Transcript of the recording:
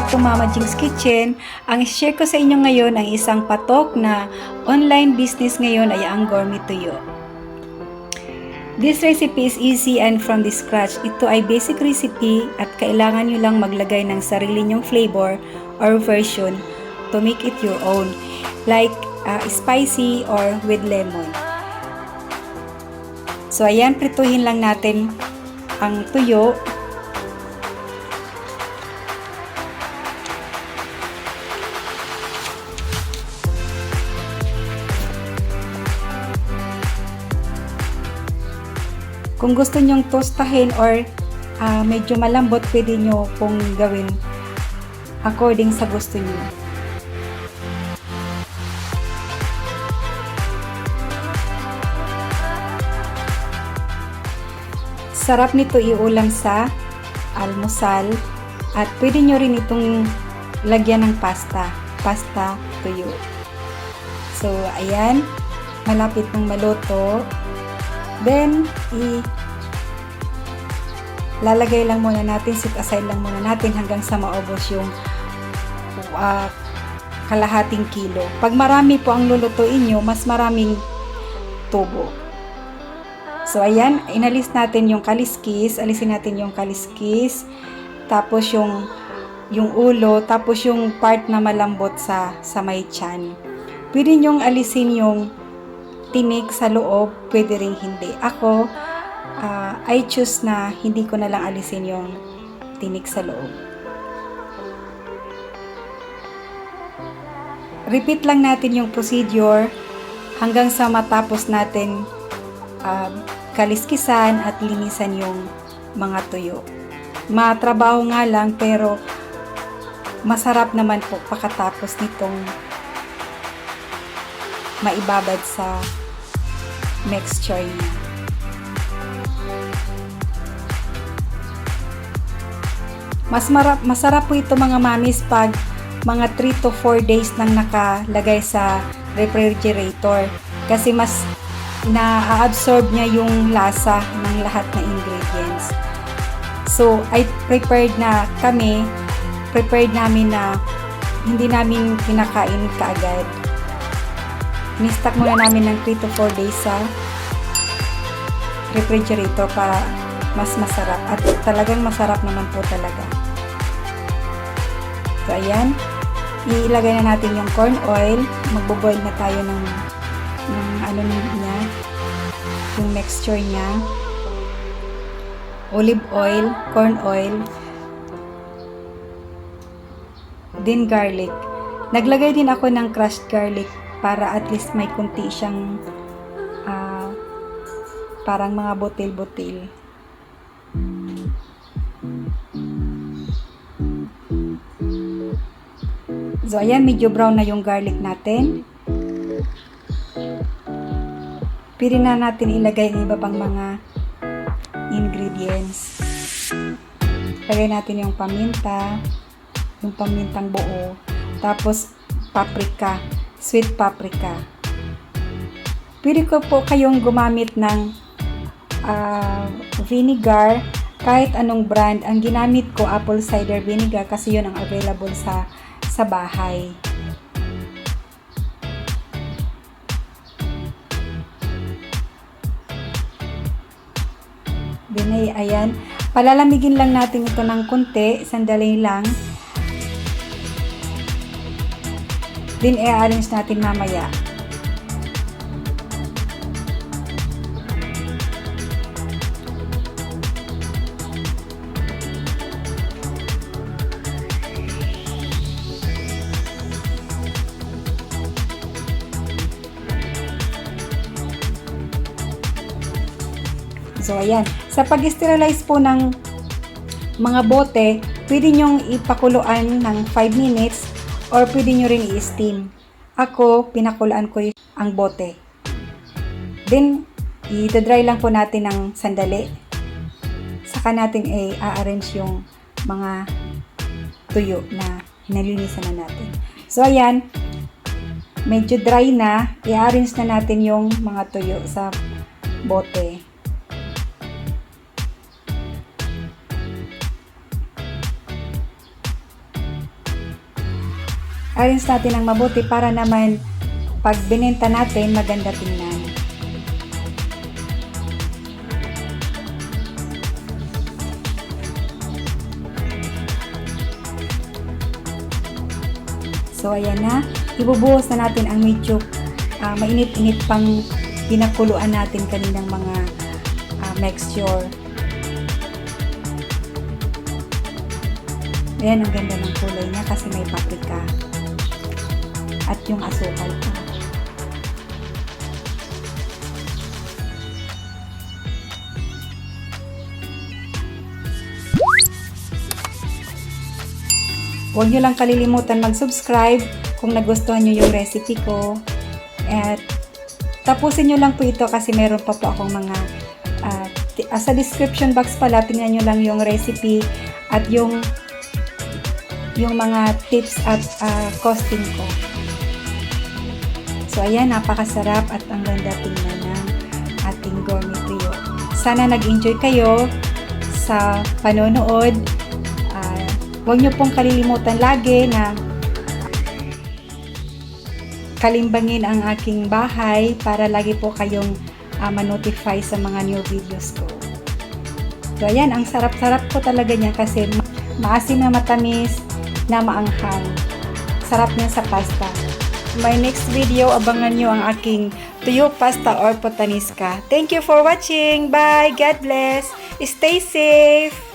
back to Mama Jing's Kitchen. Ang share ko sa inyo ngayon ang isang patok na online business ngayon ay ang gourmet tuyo. This recipe is easy and from the scratch. Ito ay basic recipe at kailangan nyo lang maglagay ng sarili nyong flavor or version to make it your own. Like spicy or with lemon. So ayan, prituhin lang natin ang tuyo. Kung gusto nyong tostahin or medyo malambot, pwede nyo pong gawin according sa gusto nyo. Sarap nito iulam sa almusal at pwede nyo rin itong lagyan ng pasta tuyo. So ayan, malapit ng maluto. Then, lalagay lang muna natin, sit aside lang muna natin hanggang sa maubos yung kalahating kilo. Pag marami po ang lulutuin nyo, mas maraming tubo. So, ayan, inalis natin yung kaliskis, alisin natin yung kaliskis, tapos yung ulo, tapos yung part na malambot sa may tiyan. Pwede nyong alisin yung tinik sa loob, pwede ring hindi. Ako, I choose na hindi ko na lang alisin yung tinik sa loob. Repeat lang natin yung procedure hanggang sa matapos natin kaliskisan at linisan yung mga tuyo. Matrabaho nga lang pero masarap naman po pagkatapos nitong maibabad sa mixture niya. Masarap po ito mga mamis pag mga 3 to 4 days nang nakalagay sa refrigerator kasi mas na-absorb niya yung lasa ng lahat na ingredients. So, prepared namin na hindi namin kinakain kaagad. Ni-stack muna namin ng 3 to 4 days sa refrigerator para mas masarap. At talagang masarap naman po talaga. So, ayan. Ilagay na natin yung corn oil. Magbo-boil na tayo ng ano niya. Yung mixture niya. Olive oil, corn oil. Then garlic. Naglagay din ako ng crushed garlic para at least may kunti siyang parang mga butil-butil. So ayan, medyo brown na yung garlic natin. Pwede na natin ilagay ang iba pang mga ingredients. Lagay natin yung paminta, yung pamintang buo, tapos paprika, sweet paprika. Pwede ko po kayong gumamit ng vinegar, kahit anong brand. Ang ginamit ko, apple cider vinegar kasi yun ang available sa bahay. Then ayan, palalamigin lang natin ito ng konti, sandali lang. Then i-arrange natin mamaya. So ayan, sa pag-sterilize po ng mga bote, pwede nyong ipakuluan ng 5 minutes or pwede nyo rin i-steam. Ako, pinakuluan ko ang bote. Then, i-dry lang po natin ng sandali. Saka natin i-arrange yung mga tuyo na nalinisan na natin. So, ayan, medyo dry na. I-arrange na natin yung mga tuyo sa bote. arrange natin ng mabuti para naman pag binenta natin, maganda tingnan. So, ayan na. Ibubuhos na natin ang medyo mainit-init pang pinakuluan natin kaninang mga mixture. Ayan, ang ganda ng kulay niya kasi may paprika. At yung asukal pa. Huwag nyo lang kalilimutan mag-subscribe kung nagustuhan nyo yung recipe ko. At tapusin nyo lang po ito kasi meron pa po akong mga sa description box pala, tingnan nyo lang yung recipe at yung mga tips at costing ko. So ayan, napakasarap at ang ganda tingnan ng ating gourmet trio. Sana nag-enjoy kayo sa panonood. Huwag nyo pong kalilimutan lagi na kalimbangin ang aking bahay para lagi po kayong ma-notify sa mga new videos ko. So ayan, ang sarap-sarap po talaga niya kasi maasim na matamis na maanghang. Sarap niya sa pasta. My next video, abangan nyo ang aking tuyo pasta or putanisca. Thank you for watching. Bye! God bless! Stay safe!